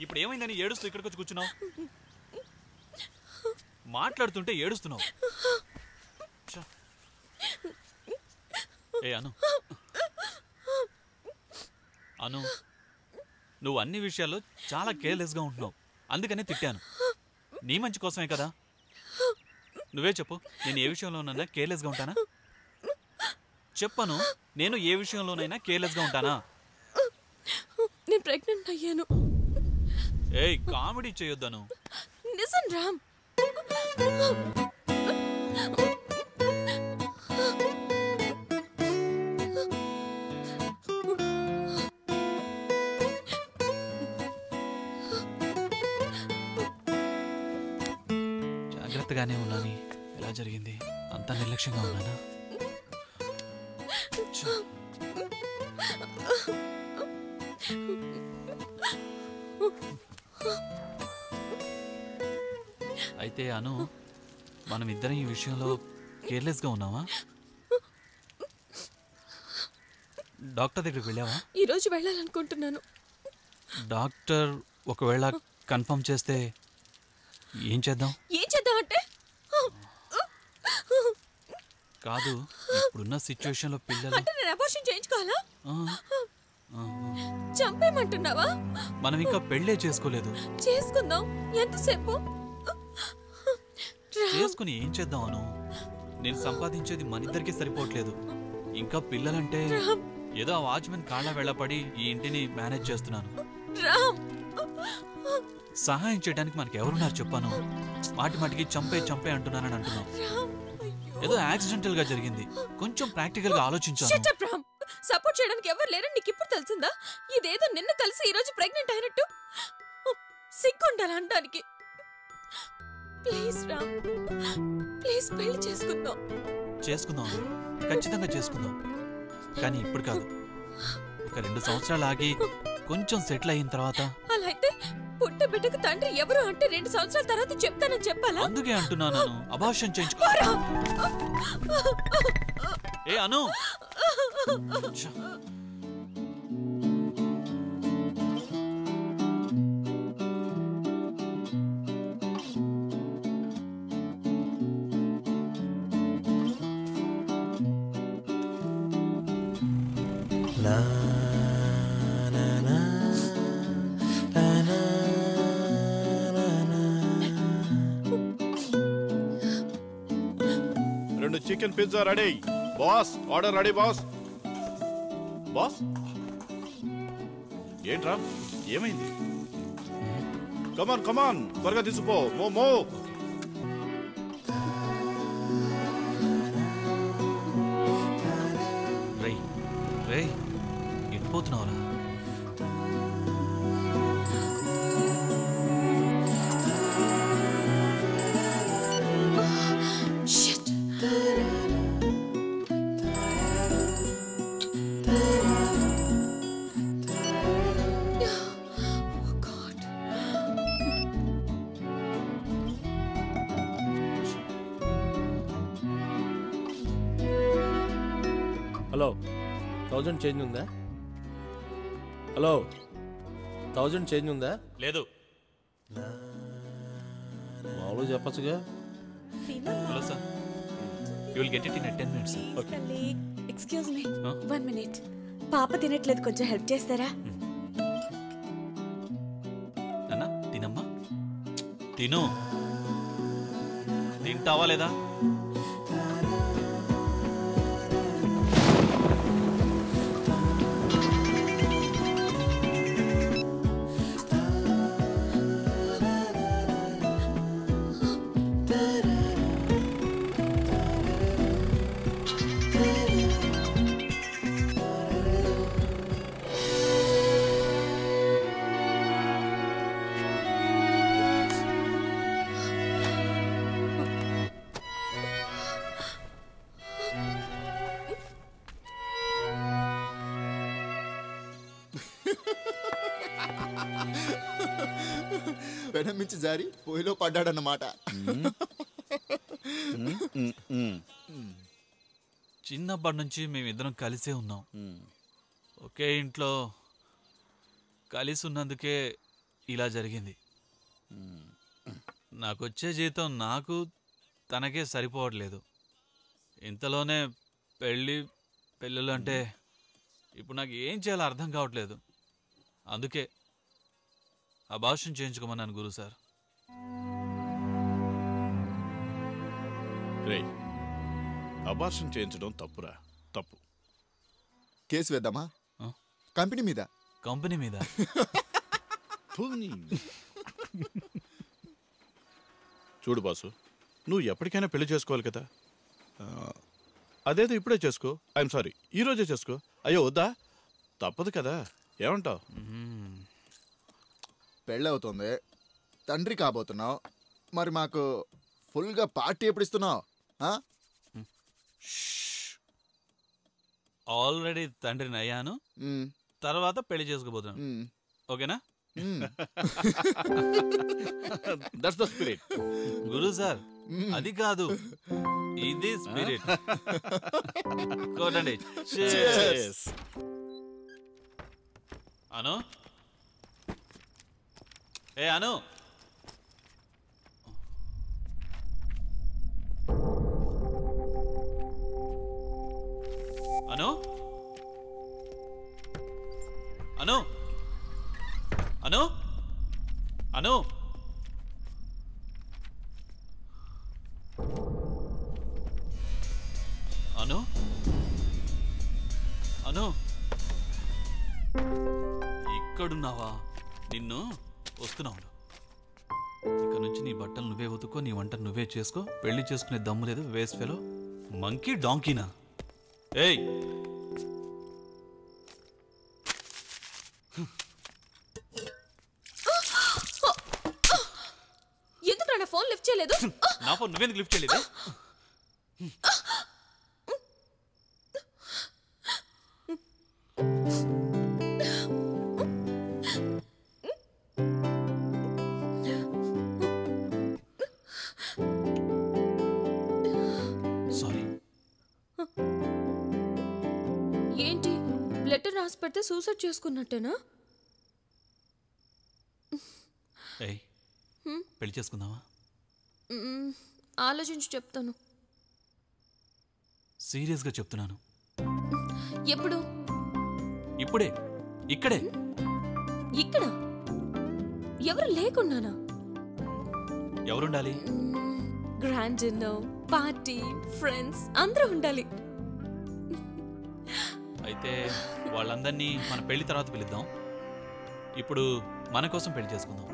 ఇప్పుడు ఏమైందని ఏడుస్తూ ఇక్కడికి వచ్చి కూర్చున్నావు? మాట్లాడుతుంటే ఏడుస్తున్నావు. ఏ అను, అను, నువ్వు అన్ని విషయాల్లో చాలా కేర్లెస్గా ఉంటున్నావు. అందుకనే తిట్టాను. నీ మంచి కోసమే కదా. నువ్వే చెప్పు, నేను ఏ విషయంలోనైనా కేర్లెస్గా ఉంటానా? చెప్పను, నేను ఏ విషయంలోనైనా కేర్లెస్గా ఉంటానా? నేను ప్రెగ్నెంట్ అయ్యాను. ఏయ్, కామెడీ చేయొద్దను. నిజం రామ్. జాగ్రత్తగానే ఉన్నాను. ఎలా జరిగింది? అంతా నిర్లక్ష్యంగా ఉన్నానా? అయితే అను, మనం ఇద్దరం ఈ విషయంలో కేర్లెస్గా ఉన్నావా? డాక్టర్ దగ్గరికి వెళ్ళావా? ఈరోజు వెళ్ళాలనుకుంటున్నాను. డాక్టర్ ఒకవేళ కన్ఫర్మ్ చేస్తే ఏం చేద్దాం? ఏం చేద్దాం అంటే? కాదు, ఇప్పుడున్న సిచ్యువేషన్లో పిల్లలు అంటే నేను అబార్షన్ చేయించుకోవాలా? చంపేయమంటున్నావా? మనం ఇంకా పెళ్ళే చేసుకోలేదు. చేసుకుందాం. ఎంతసేపు? చేసుకుని ఏం చేద్దాం అను? నేను సంపాదించేది మన ఇద్దరికి సరిపోవట్లేదు. ఇంకా పిల్లలంటే ఏదో ఆ వాచ్మెన్ కాళ్ళ వెళ్ళపడి ఈ ఇంటిని మేనేజ్ చేస్తున్నాను. సహాయం చేయడానికి మనకి ఎవరున్నారు చెప్పాను? మాటి మాటికి చంపే అంటున్నానని అంటున్నావు. ఏదో యాక్సిడెంటల్ గా జరిగింది. కొంచెం ప్రాక్టికల్ గా ఆలోచించాను. సపోర్ట్ చేయడానికి ఎవరు లేరని నీకు ఇప్పుడు తెలిసిందా? ఇదేదో నిన్న కలిసి ఈ రోజు ప్రెగ్నెంట్ అయినట్టు సిగ్గుండాలి అనడానికి. ప్లీజ్ రామ్, ప్లీజ్ పెళ్లి చేసుకుందాం. చేసుకుందాం, ఖచ్చితంగా చేసుకుందాం. కానీ ఇప్పుడు కాదు. ఒక 2 సంవత్సరాలు ఆగి కొంచెం సెటిల్ అయిన తర్వాత. అలా అయితే పుట్ట బిడ్డకు తండ్రి ఎవరు అంటే 2 సంవత్సరాల తర్వాత చెప్తానని చెప్పాలా? అందుకే అంటున్నాను, అబార్షన్ చేయించుకో. ఏ Anu, chicken pizza ready boss. Order ready boss. Boss ఏంట్రా, ఏమైంది? కమాన్ కమాన్, త్వరగా తీసుకో. మో రేయ్ రేయ్, ఎట్టిపోతున్నావురా? హలో, 1000 చేంజ్ ఉందా? హలో, 1000 చేంజ్ ఉందా? లేదు. మామూలుగా చెప్పచ్చుగా. Hello sir, you will get it in 10 minutes. Okay. Excuse me, 1 minute. పాప తినట్లేదు, కొంచెం హెల్ప్ చేస్తారా? నాన్న తినమ్మా, తిను. తింటావా లేదా? పెనమించి జారి పొయ్యిలో పడ్డాడన్నమాట. చిన్నప్పటి నుంచి మేమిద్దరం కలిసే ఉన్నాం. ఒకే ఇంట్లో కలిసి ఉన్నందుకే ఇలా జరిగింది. నాకొచ్చే జీతం నాకు తనకే సరిపోవట్లేదు. ఇంతలోనే పెళ్ళిళ్ళు అంటే ఇప్పుడు నాకు ఏం చేయాలో అర్థం కావట్లేదు. అందుకే అబార్షన్ చేయించుకోమన్నాను గురు సార్. రే, అబార్షన్ చేయించడం తప్పురా, తప్పు. కేసు వేద్దామా? కంపెనీ మీద. కంపెనీ మీద? చూడు బాసు, నువ్వు ఎప్పటికైనా పెళ్లి చేసుకోవాలి కదా. అదేదో ఇప్పుడే చేసుకో. ఐఎమ్ సారీ, ఈరోజే చేసుకో. అయ్యో వద్దా? తప్పదు కదా, ఏమంటావు? పెళ్ళవుతుంది, తండ్రి కాబోతున్నావు, మరి మాకు ఫుల్గా పార్టీ ఎప్పుడు ఇస్తున్నావు? ఆల్రెడీ తండ్రిని అయ్యాను, తర్వాత పెళ్లి చేసుకోబోతున్నాను. ఓకేనా? That's the spirit. Guru sir, అది కాదు, ఇది స్పిరిట్. కోటండి. అను, ఏ అను, అను, అను, అను, అను, అను, అను, ఇక్కడున్నావా? నిన్ను వస్తున్నావు. ఇక నుంచి నీ బట్టలు నువ్వే ఉతుక్కో, నీ వంట నువ్వే చేసుకో. పెళ్లి చేసుకునే దమ్ము లేదు వేస్ట్ ఫెలో. మంకీ డాంకీనా? ఏయ్, ఎందుకు నా ఫోన్ లిఫ్ట్ చేయలేదు? నా ఫోన్ నువ్వెందుకు లిఫ్ట్ చేయలేదు? సారీ. ఏంటి, లెటర్ రాసి పెడితే సూసైడ్ చేసుకున్నట్టేనా? ఏయ్, పెళ్లి చేసుకుందావా? ఆలోచించి చెప్తాను. సీరియస్గా చెప్తున్నాను. ఎప్పుడు? ఇప్పుడే, ఇక్కడే. ఇక్కడ ఎవరు లేకున్నానా? ఎవరుండాలి? గ్రాండ్ డిన్నర్, పార్టీ, ఫ్రెండ్స్ అందరూ ఉండాలి. అయితే వాళ్ళందరినీ మన పెళ్లి తర్వాత పిలుద్దాం. ఇప్పుడు మన కోసం పెళ్లి చేసుకుందాం.